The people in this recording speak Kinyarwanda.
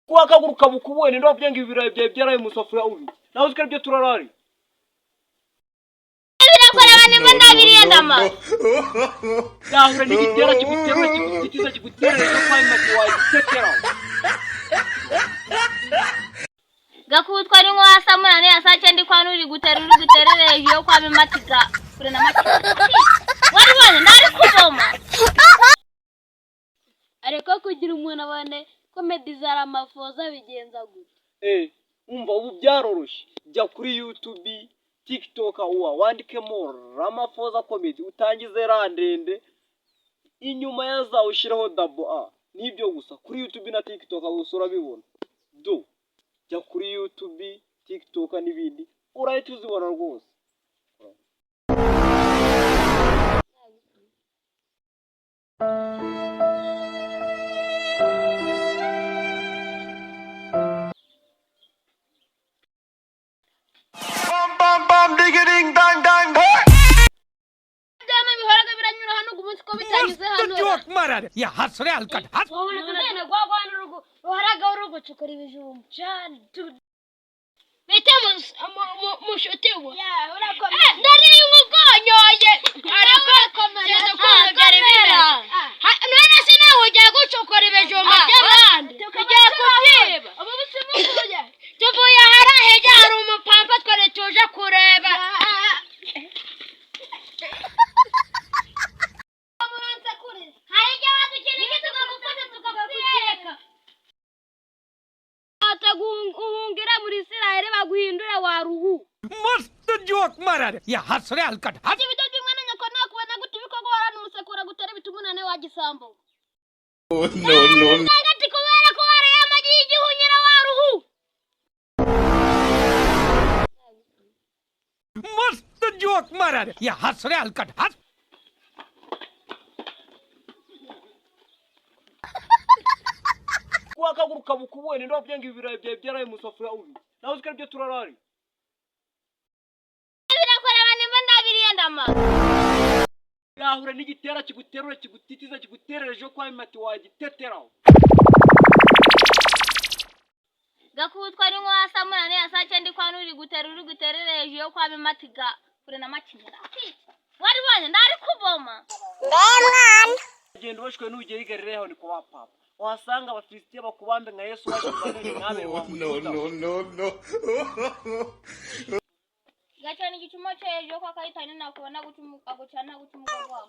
Kwa kaguruka bukubone ndo byange ibirayi byawe byaraye musafura ubi. Naho uzikara byo turarari. Birakora bane mandabiriye ndama. Yahure n'igitera kiguterura kigutitiza kiguterera cyo kwanya wagitetera. Gakutwa ni ngwasa munane yasache ndi kwanu uri guterere yo kwa matiga kure na matiga. Wari bane ndari kuvoma. Ariko kugira umwana bane comedy zara mafoza bigenza gute. Umva ubu byaroroshe. Jya kuri YouTube, TikTok wandikemo Ramaphosa comedy utangize randende inyuma yazawe ushiraho double A. Nibyo gusa kuri YouTube na TikTok usura bibona. Jya kuri YouTube, TikTok n'ibindi urahita uzibona rwose. Bam bam digging dang dang. Jana bihoraga biranyura hano gumunsi ko bitanyuze hano. Joke marare ya hasre alkat has. Wabona kuzene gwagwa n'urugo ruharaga urugo cukora ibijumba cyane. Bete mushote ubu. Ya urakomeye. Ndari ngugonyoye. Urakomeye. Cyane byari bira. None se nawe ugiye gucukura ibijumba by'abandi. Ugiye kubyiba. Abo busimu kujya. Tuvuye haraheje hari umupampa twari tuje kureba. Uhungira muri Israel baguhindura waruhu. Must joke marare ya hasre alkat has. Ibyo by'umwana nyako nakubona gutubiko gwarana umusekura gutera bitumunane wa gisambo. Oh no. Ngati kubera ko wari yamaji igihunyira waruhu. Must joke marare ya hasre alkat has. Kwa kaguruka bukubone ndo byange ibirayi byawe byaraye musafura ubi. Naho uzikara byo turarari. Birakora bane mandabiriye ndama. Yahure n'igitera kiguterura kigutitiza kiguterera cyo kwanya wagitetera. Gakutwa ni ngwasa munane yasache ndi kwanu uri guterere yo kwa matiga kure na matiga. Wari bane ndari kuvoma. Ndemwana. Genda bashwe n'ugera igarere ni kwa papa. Wasanga abafilistiya bakubambe nka Yesu waje nabe wa. No. Gachani gichumo cyo kwa kaitani na kubona gucumuka gucana gucumuka kwa.